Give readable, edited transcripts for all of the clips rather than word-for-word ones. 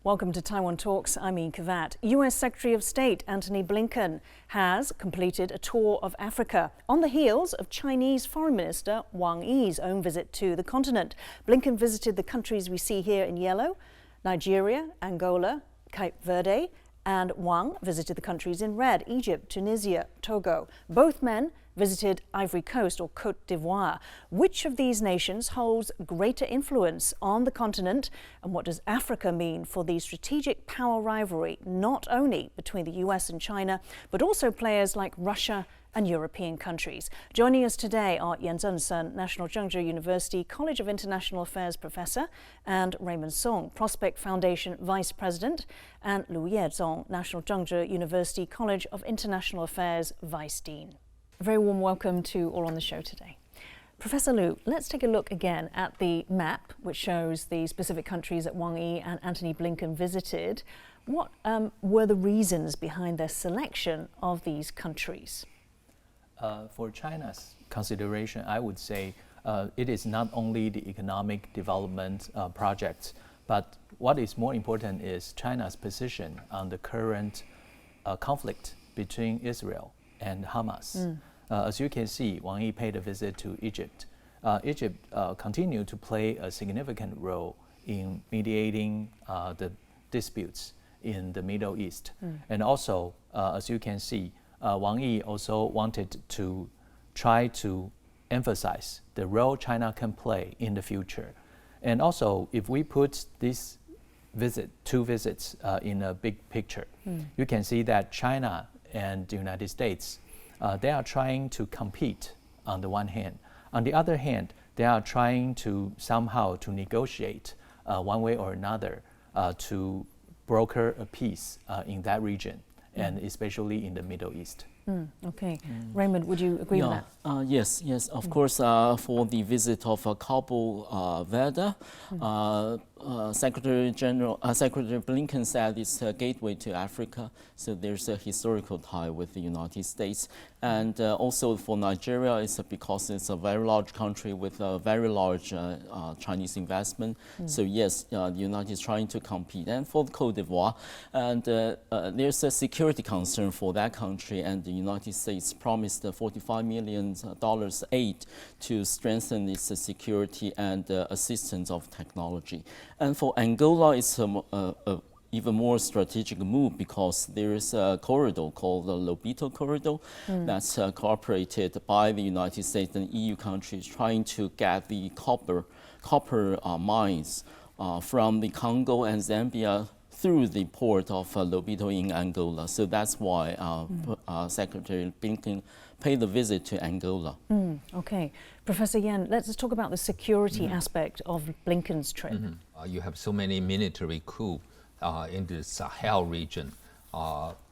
Welcome to Taiwan Talks. I'm EP296. US Secretary of State Antony Blinken has completed a tour of Africa on the heels of Chinese Foreign Minister Wang's own visit to the continent. Blinken visited the countries we see here in yellow: Nigeria, Angola, Cape Verde, and Wang visited the countries in red: Egypt, Tunisia, Togo. Both men visited Ivory Coast, or Côte d'Ivoire. Which of these nations holds greater influence on the continent, and what does Africa mean for the strategic power rivalry, not only between the US and China, but also players like Russia and European countries? Joining us today are Yeh-chung, National Chengchi University College of International Affairs professor, and Raymond Sung, Prospect Foundation Vice President, and Yeh-chung, National Chengchi University College of International Affairs Vice Dean. A very warm welcome to all on the show today. Professor Liu, let's take a look again at the map which shows the specific countries that Wang Yi and Antony Blinken visited. What were the reasons behind their selection of these countries? For China's consideration, I would say it is not only the economic development projects, but what is more important is China's position on the current conflict between Israel and Hamas. As you can see, Wang Yi paid a visit to Egypt. Egypt continued to play a significant role in mediating the disputes in the Middle East. And also, as you can see, Wang Yi also wanted to try to emphasize the role China can play in the future. And also, if we put this two visits in a big picture, you can see that China and the United States, they are trying to compete on the one hand. On the other hand, they are trying to somehow to negotiate one way or another to broker a peace in that region, and especially in the Middle East. Okay. Raymond, would you agree with that? Yes, of course, for the visit of Cape Verde, Secretary Blinken said it's a gateway to Africa, so there's a historical tie with the United States. And also for Nigeria, it's because it's a very large country with a very large Chinese investment. So yes, the United States is trying to compete. And for Côte d'Ivoire, and there's a security concern for that country, and the United States promised $45 million aid to strengthen its security and assistance of technology. And for Angola, it's a even more strategic move because there is a corridor called the Lobito Corridor that's cooperated by the United States and EU countries trying to get the copper mines from the Congo and Zambia through the port of Lobito in Angola. So that's why Secretary Blinken paid the visit to Angola. Okay. Professor Yen, let's talk about the security aspect of Blinken's trip. You have so many military coups in the Sahel region.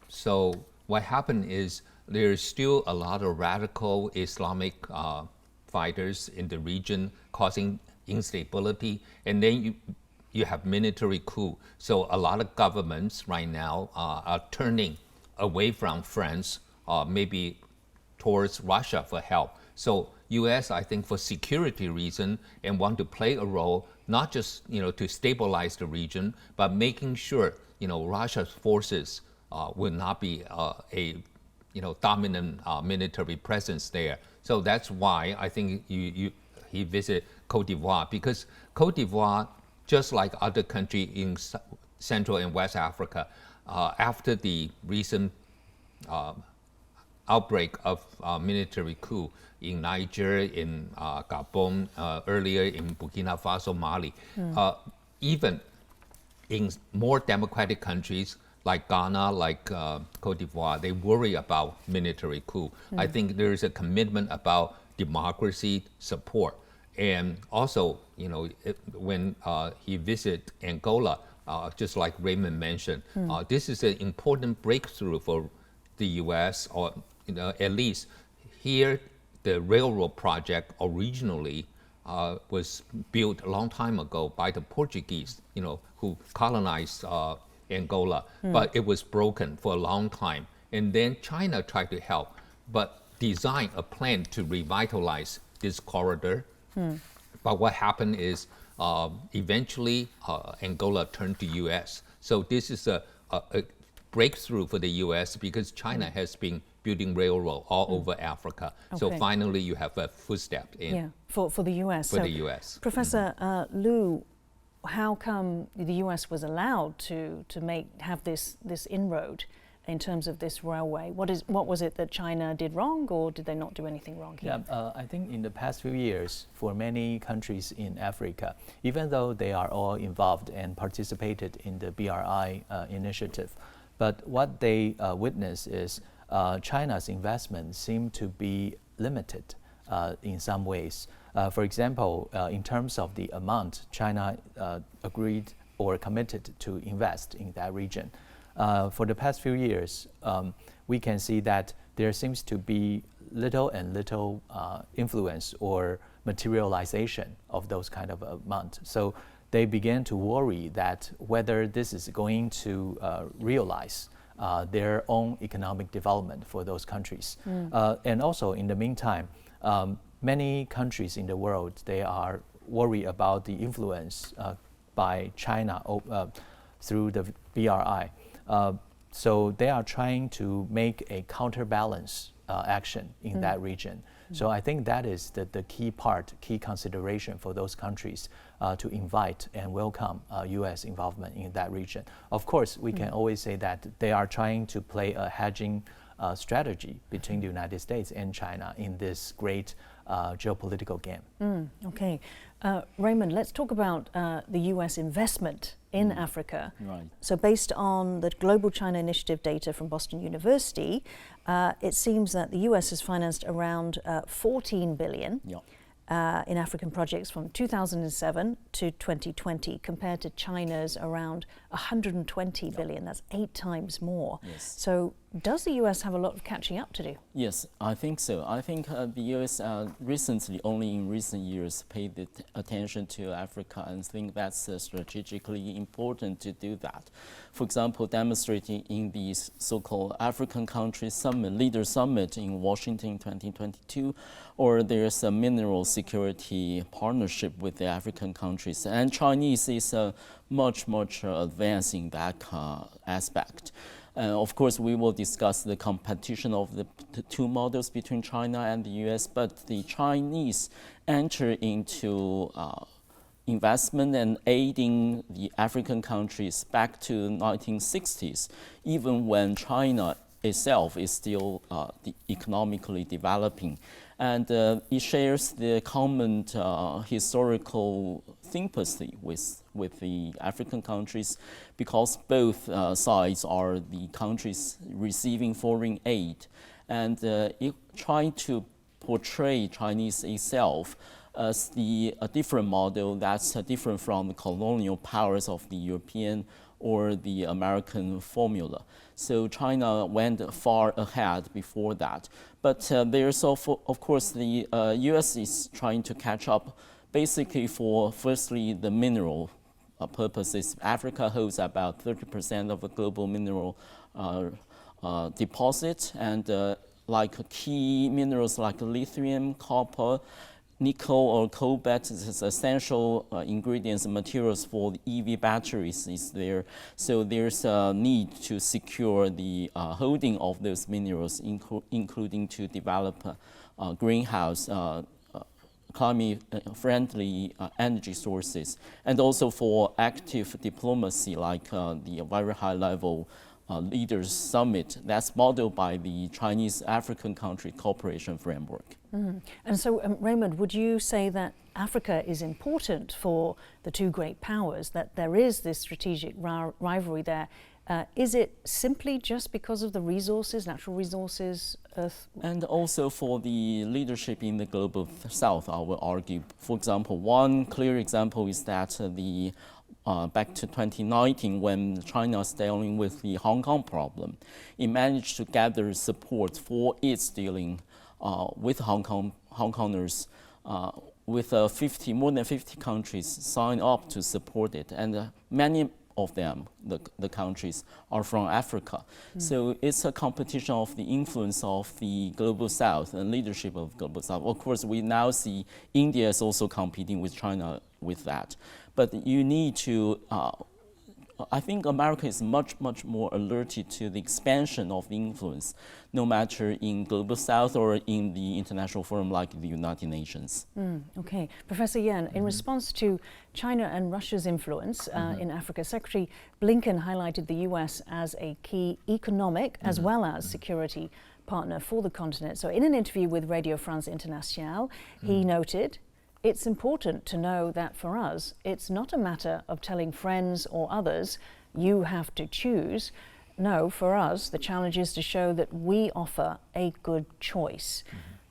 So what happened is there's still a lot of radical Islamic fighters in the region causing instability, and then you have military coup. So a lot of governments right now are turning away from France, maybe towards Russia for help. So U.S., I think, for security reason, and want to play a role, not just to stabilize the region, but making sure Russia's forces will not be a dominant military presence there. So that's why I think he visited Côte d'Ivoire, because Côte d'Ivoire, just like other countries in Central and West Africa, after the recent outbreak of military coup in Niger, in Gabon, earlier in Burkina Faso, Mali, even in more democratic countries like Ghana, like Côte d'Ivoire, they worry about military coup. I think there is a commitment about democracy support. And also, when he visited Angola, just like Raymond mentioned, this is an important breakthrough for the U.S., or at least here, the railroad project originally was built a long time ago by the Portuguese, who colonized Angola, but it was broken for a long time. And then China tried to help, but designed a plan to revitalize this corridor. But what happened is eventually Angola turned to U.S. So this is a breakthrough for the U.S. because China has been building railroad all over Africa. So Okay. finally, you have a footstep in Yeah, for the US. for the U.S. Professor Liu, how come the US was allowed to have this inroad in terms of this railway? What was it that China did wrong, or did they not do anything wrong here? Yeah, I think in the past few years, for many countries in Africa, even though they are all involved and participated in the BRI initiative, but what they witness is China's investment seem to be limited in some ways. For example, in terms of the amount China agreed or committed to invest in that region, for the past few years, we can see that there seems to be little influence or materialization of those kind of amount. So they began to worry that whether this is going to realize their own economic development for those countries. And also in the meantime, many countries in the world, they are worried about the influence by China through the BRI. So they are trying to make a counterbalance action in that region. So I think that is the key consideration for those countries to invite and welcome U.S. involvement in that region. Of course, we can always say that they are trying to play a hedging strategy between the United States and China in this great geopolitical game. Okay. Raymond, let's talk about the US investment in Africa. Right. So based on the Global China Initiative data from Boston University, it seems that the US has financed around 14 billion in African projects from 2007 to 2020, compared to China's around 120 billion. That's 8 times more. Yes. So does the US have a lot of catching up to do? Yes, I think so. I think the U.S. Only in recent years, paid attention to Africa and think that's strategically important to do that. For example, demonstrating in the so-called African Countries Summit, Leader Summit in Washington in 2022, or there's a mineral security partnership with the African countries. And Chinese is much advanced in that aspect. Of course, we will discuss the competition of the two models between China and the US, but the Chinese enter into investment and aiding the African countries back to 1960s, even when China itself is still economically developing. And it shares the common historical sympathy with the African countries, because both sides are the countries receiving foreign aid. And it trying to portray Chinese itself as a different model that's different from the colonial powers of the European or the American formula. So China went far ahead before that. But there's also, of course, the US is trying to catch up, basically for, firstly, the mineral purposes. Africa holds about 30% of the global mineral deposit, and like key minerals like lithium, copper, nickel or cobalt is essential ingredients and materials for the EV batteries is there. So there's a need to secure the holding of those minerals, including to develop greenhouse climate-friendly energy sources, and also for active diplomacy like the very high-level Leaders Summit that's modeled by the Chinese African Country Cooperation Framework. And so, Raymond, would you say that Africa is important for the two great powers, that there is this strategic rivalry there? Is it simply just because of the resources, natural resources, earth? And also for the leadership in the global south, I will argue. For example, one clear example is that back to 2019, when China was dealing with the Hong Kong problem, it managed to gather support for its dealing with Hong Kongers, with more than 50 countries signed up to support it, and many of them, the countries, are from Africa. So it's a competition of the influence of the global south and leadership of global south. Of course, we now see India is also competing with China with that. But you need to I think America is much more alerted to the expansion of the influence, no matter in Global South or in the international forum like the United Nations. Okay. Professor Yen, in response to China and Russia's influence in Africa, Secretary Blinken highlighted the US as a key economic as well as security partner for the continent. So in an interview with Radio France Internationale, he noted, "It's important to know that for us, it's not a matter of telling friends or others, you have to choose. No, for us, the challenge is to show that we offer a good choice."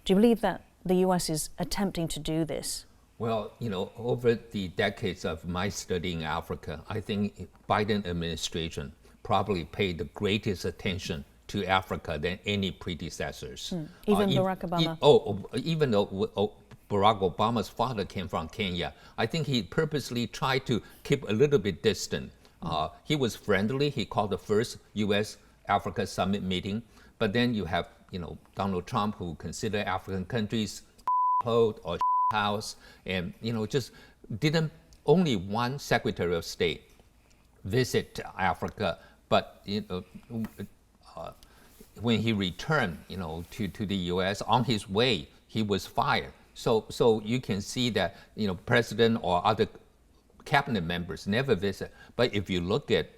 Do you believe that the US is attempting to do this? Well, over the decades of my studying Africa, I think Biden administration probably paid the greatest attention to Africa than any predecessors. Even Barack Obama? Even though Barack Obama's father came from Kenya, I think he purposely tried to keep a little bit distant. He was friendly. He called the first U.S.-Africa summit meeting. But then you have, Donald Trump, who consider African countries or house, and just didn't. Only one Secretary of State visit Africa, but when he returned, to the U.S. on his way, he was fired. So you can see that president or other cabinet members never visit. But if you look at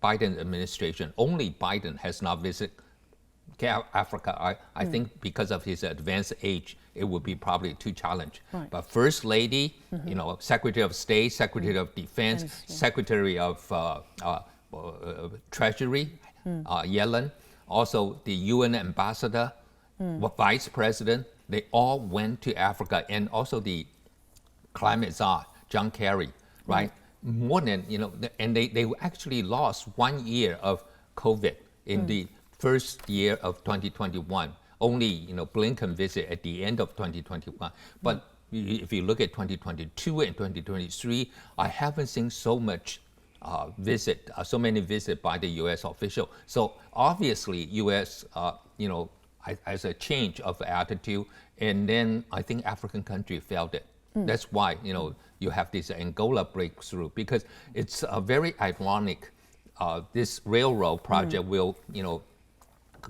Biden administration, only Biden has not visited Africa. I think because of his advanced age, it would be probably too challenging. Right. But First Lady, Secretary of State, Secretary of Defense, Secretary of Treasury, Yellen, also the UN ambassador, Vice President, they all went to Africa, and also the climate czar, John Kerry, right? More than, and they actually lost 1 year of COVID in the first year of 2021. Only, Blinken visit at the end of 2021. But if you look at 2022 and 2023, I haven't seen so much so many visits by the U.S. official. So obviously, U.S. As a change of attitude, and then I think African country felt it. That's why you have this Angola breakthrough, because it's very ironic. This railroad project will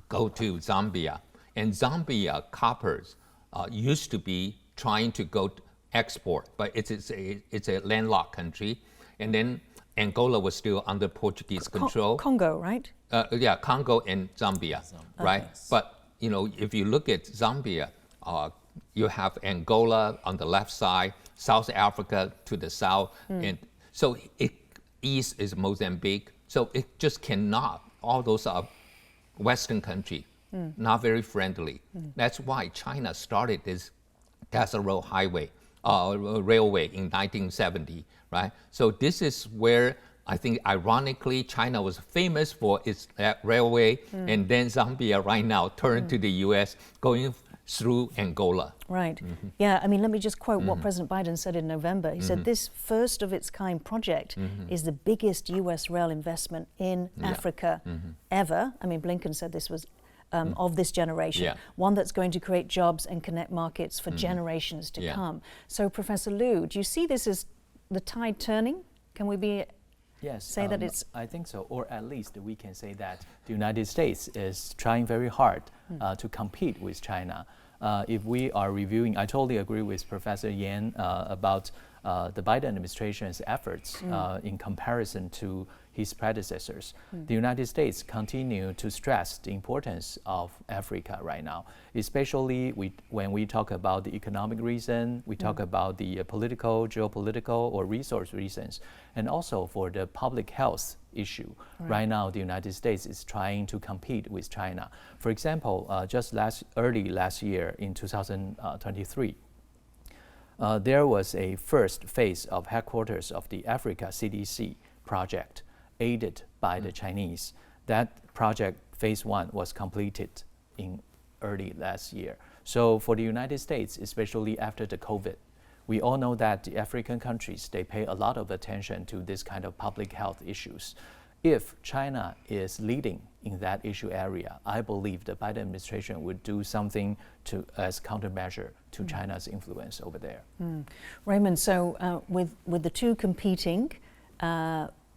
go to Zambia, and Zambia coppers used to be trying to go to export, but it's a landlocked country, and then Angola was still under Portuguese control. Congo, right? Yeah, Congo and Zambia, right? Okay. But if you look at Zambia, you have Angola on the left side, South Africa to the south, and so east is Mozambique. So it just cannot. All those are Western country, not very friendly. That's why China started this Desert Road Highway, railway in 1970, right? So this is where I think, ironically, China was famous for its railway, and then Zambia right now turned to the U.S., going through Angola. Right. Yeah, I mean, let me just quote what President Biden said in November. He said, "This first of its kind project is the biggest U.S. rail investment in Africa ever." I mean, Blinken said this was of this generation, one that's going to create jobs and connect markets for generations to come. So, Professor Liu, do you see this as the tide turning? Can we be say that it's... I think so, or at least we can say that the United States is trying very hard to compete with China. If we are reviewing, I totally agree with Professor Yan about the Biden administration's efforts in comparison to his predecessors. The United States continue to stress the importance of Africa right now, especially when we talk about the economic reason, we talk about the political, geopolitical, or resource reasons, and also for the public health issue. Right now, the United States is trying to compete with China. For example, just early last year in 2023, there was a first phase of headquarters of the Africa CDC project, aided by the Chinese. That project, phase 1, was completed in early last year. So for the United States, especially after the COVID, we all know that the African countries, they pay a lot of attention to this kind of public health issues. If China is leading in that issue area, I believe the Biden administration would do something as countermeasure to China's influence over there. Raymond, so with the two competing,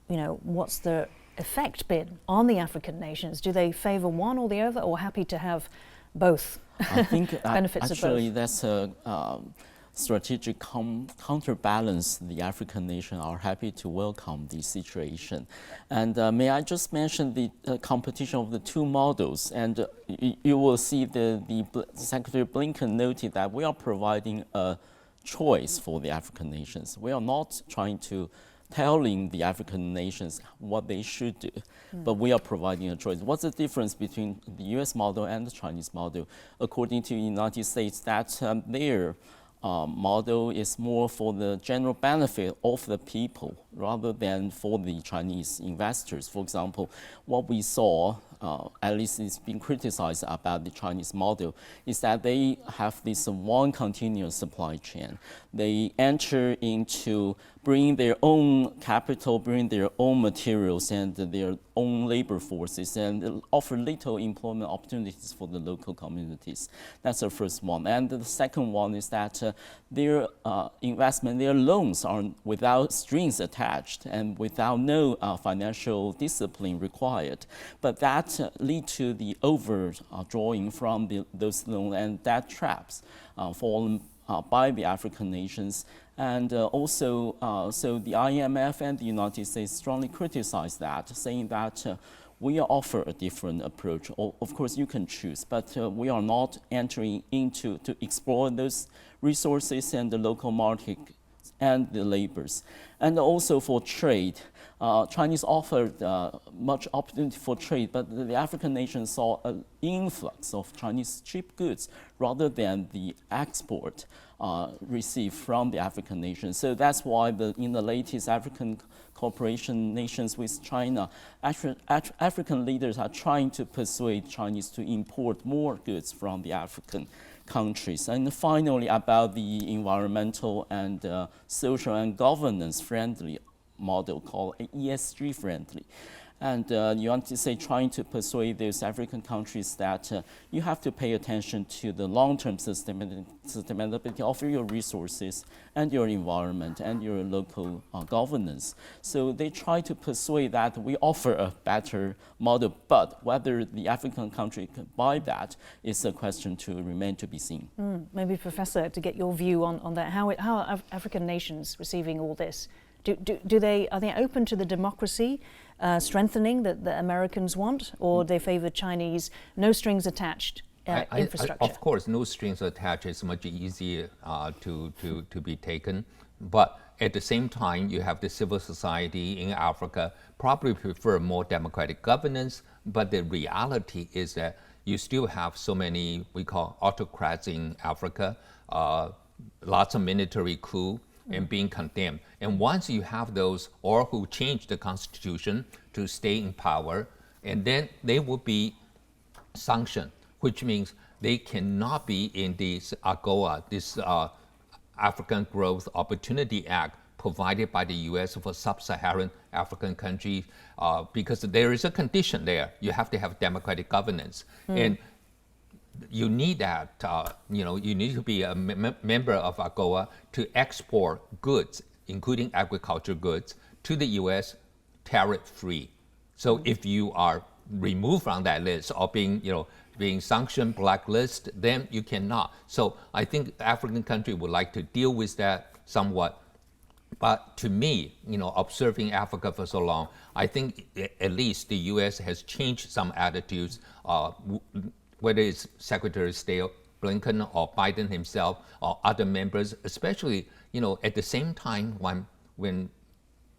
what's the effect been on the African nations? Do they favor one or the other, or happy to have both? I think benefits actually of both? That's a strategic counterbalance. The African nations are happy to welcome this situation. And may I just mention the competition of the two models? And you will see the Secretary Blinken noted that we are providing a choice for the African nations. We are not trying to telling the African nations what they should do, but we are providing a choice. What's the difference between the US model and the Chinese model? According to the United States, that their model is more for the general benefit of the people rather than for the Chinese investors. For example, what we saw, at least it's been criticized about the Chinese model, is that they have this one continuous supply chain. They enter into bring their own capital, bring their own materials and their own labor forces, and offer little employment opportunities for the local communities. That's the first one. And the second one is that their investment, their loans are without strings attached and without no financial discipline required. But that leads to the overdrawing from those loans, and that traps fallen by the African nations. And also, so the IMF and the United States strongly criticize that, saying that we offer a different approach. Of course, you can choose, but we are not entering into to explore those resources and the local market and the labors. And also for trade, Chinese offered much opportunity for trade, but the African nations saw an influx of Chinese cheap goods rather than the export received from the African nations. So that's why in the latest African cooperation nations with China, African leaders are trying to persuade Chinese to import more goods from the African countries. And finally, about the environmental and social and governance friendly model called ESG friendly. And you want to say trying to persuade those African countries that you have to pay attention to the long-term sustainability of your resources and your environment and your local governance. So they try to persuade that we offer a better model, but whether the African country can buy that is a question to remain to be seen. Maybe, Professor, to get your view on that, how are African nations receiving all this? Are they open to the democracy strengthening that the Americans want, or they favor Chinese no strings attached infrastructure? Of course, no strings attached is much easier to be taken. But at the same time, you have the civil society in Africa probably prefer more democratic governance. But the reality is that you still have so many we call autocrats in Africa, lots of military coup and being condemned. And once you have those, or who change the constitution to stay in power, and then they will be sanctioned, which means they cannot be in this AGOA, this African Growth Opportunity Act provided by the US for sub-Saharan African countries, because there is a condition there. You have to have democratic governance. And you need that, you need to be a member of AGOA to export goods, including agriculture goods, to the US tariff-free. So if you are removed from that list or being sanctioned, blacklist, then you cannot. So I think African country would like to deal with that somewhat. But to me, observing Africa for so long, I think at least the US has changed some attitudes, whether it's Secretary of State Blinken or Biden himself or other members, especially, at the same time when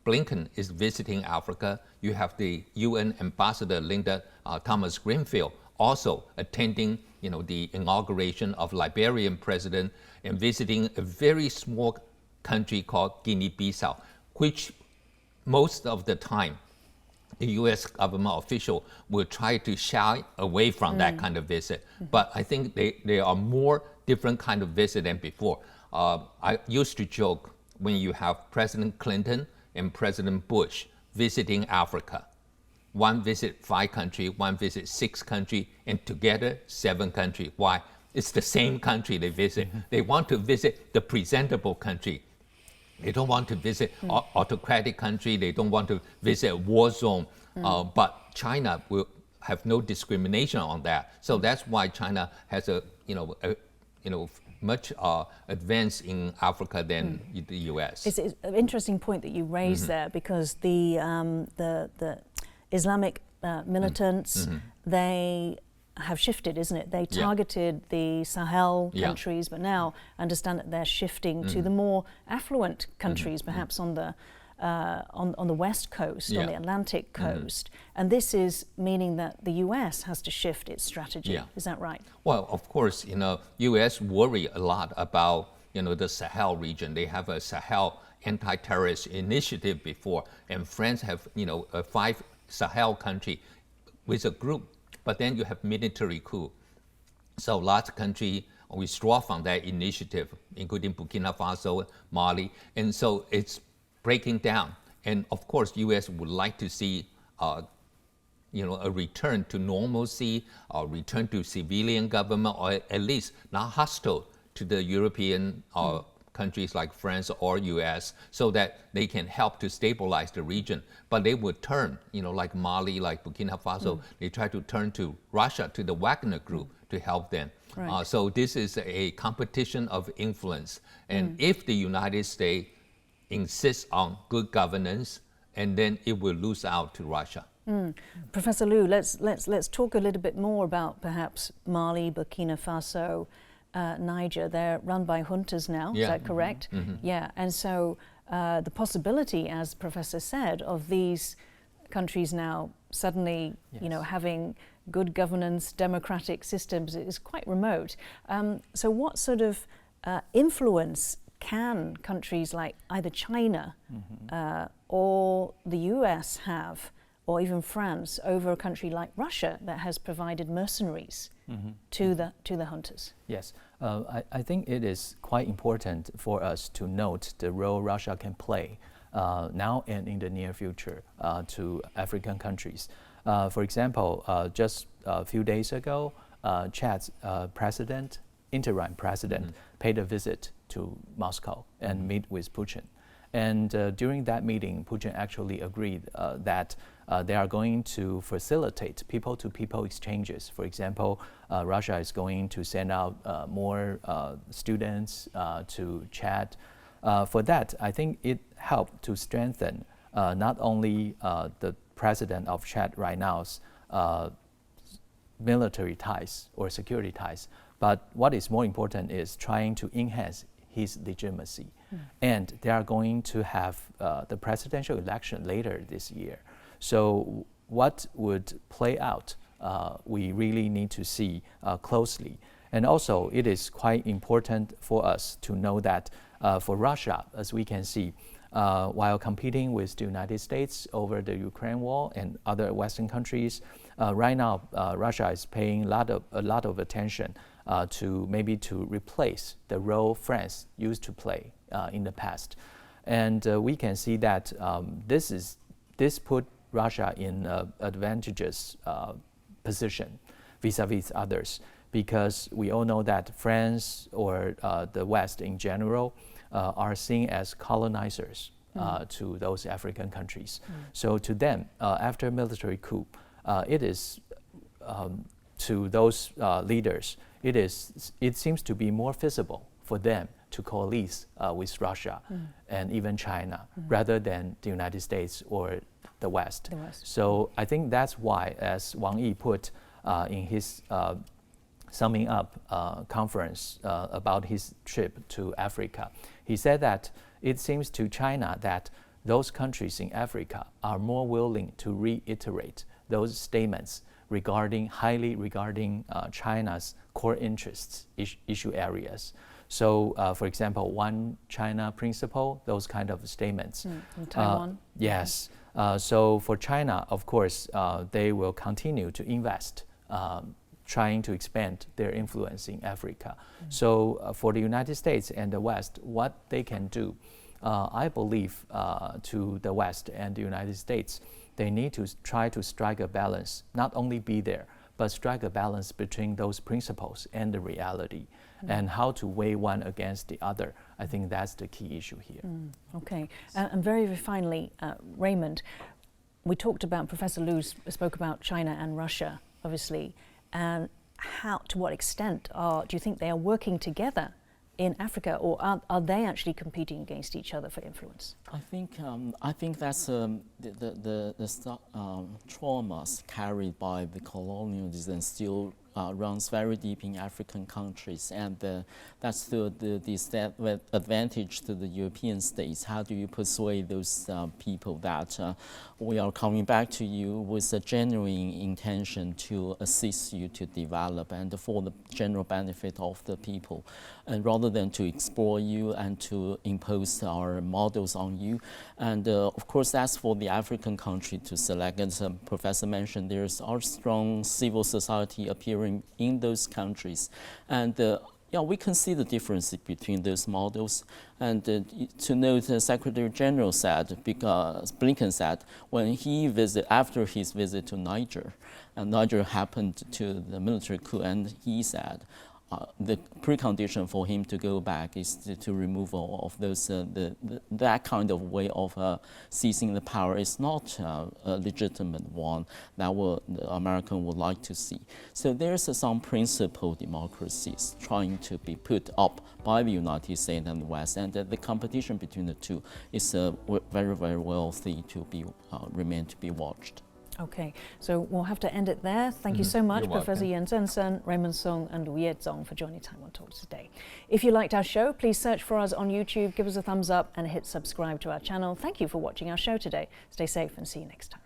Blinken is visiting Africa, you have the UN Ambassador Linda Thomas Greenfield also attending, the inauguration of Liberian president and visiting a very small country called Guinea-Bissau, which most of the time the U.S. government official will try to shy away from that kind of visit. But I think there are more different kind of visit than before. I used to joke when you have President Clinton and President Bush visiting Africa. One visit 5 countries, one visit 6 countries, and together 7 countries. Why? It's the same country they visit. They want to visit the presentable country. They don't want to visit autocratic country. They don't want to visit a war zone. But China will have no discrimination on that. So that's why China has a much advanced in Africa than the U.S. It's an interesting point that you raised there, because the Islamic militants, they have shifted, isn't it? They targeted the Sahel countries, but now I understand that they're shifting to the more affluent countries, perhaps on the West Coast, on the Atlantic coast. And this is meaning that the US has to shift its strategy. Is that right? Well, of course, US worry a lot about, the Sahel region. They have a Sahel anti-terrorist initiative before, and France have, a 5 Sahel country with a group, but then you have military coup. So lots of countries withdraw from that initiative, including Burkina Faso, Mali, and so it's breaking down. And of course, U.S. would like to see, a return to normalcy, or return to civilian government, or at least not hostile to the European countries like France or U.S., so that they can help to stabilize the region. But they would turn, like Mali, like Burkina Faso, they try to turn to Russia, to the Wagner group, to help them. Right. So this is a competition of influence. And if the United States insists on good governance, and then it will lose out to Russia. Professor Liu, let's talk a little bit more about perhaps Mali, Burkina Faso, Niger. They're run by juntas now, is that correct? Yeah, and so the possibility, as Professor said, of these countries now suddenly, having good governance, democratic systems is quite remote. So what sort of influence can countries like either China or the US have, or even France, over a country like Russia that has provided mercenaries to the juntas? Yes, I think it is quite important for us to note the role Russia can play now and in the near future to African countries. For example, just a few days ago, Chad's interim president, paid a visit to Moscow and meet with Putin. And during that meeting, Putin actually agreed that they are going to facilitate people-to-people exchanges. For example, Russia is going to send out more students to Chad. For that, I think it helped to strengthen not only the president of Chad right now's military ties or security ties, but what is more important is trying to enhance his legitimacy. And they are going to have the presidential election later this year. So what would play out, we really need to see closely. And also, it is quite important for us to know that for Russia, as we can see, while competing with the United States over the Ukraine war and other Western countries, right now Russia is paying a lot of attention to replace the role France used to play in the past. And we can see that this put Russia in an advantageous position vis-a-vis others, because we all know that France or the West in general are seen as colonizers to those African countries. So to them, after military coup, it is to those leaders, it seems to be more feasible for them to coalesce with Russia and even China rather than the United States or the West. So I think that's why, as Wang Yi put in his summing up conference about his trip to Africa, he said that it seems to China that those countries in Africa are more willing to reiterate those statements regarding China's core interests, issue areas. So, for example, One China principle, those kind of statements. In Taiwan? Yes. So for China, of course, they will continue to invest, trying to expand their influence in Africa. So for the United States and the West, what they can do, I believe to the West and the United States, they need to try to strike a balance, not only be there, but strike a balance between those principles and the reality, and how to weigh one against the other. I think that's the key issue here. Okay, and very, very finally, Raymond, we talked about, Professor Liu spoke about China and Russia, obviously, and to what extent do you think they are working together in Africa, or are they actually competing against each other for influence? I think that's the traumas carried by the colonialism still runs very deep in African countries, and that's the advantage to the European states. How do you persuade those people that we are coming back to you with a genuine intention to assist you to develop and for the general benefit of the people, and rather than to explore you and to impose our models on you? And of course, that's for the African country to select. As Professor mentioned, there's our strong civil society appearing in those countries, and yeah, we can see the difference between those models. And to note, the Secretary General said, because Blinken said, when after his visit to Niger, and Niger happened to the military coup, and he said the precondition for him to go back is to remove all of those, that kind of way of seizing the power is not a legitimate one that the American would like to see. So there's some principal democracies trying to be put up by the United States and the West, and the competition between the two is very, very wealthy to remain to be watched. Okay, so we'll have to end it there. Thank you so much, You're Professor welcome. Chen-shen, Raymond Sung, and Yeh-chung for joining Taiwan Talks today. If you liked our show, please search for us on YouTube, give us a thumbs up, and hit subscribe to our channel. Thank you for watching our show today. Stay safe and see you next time.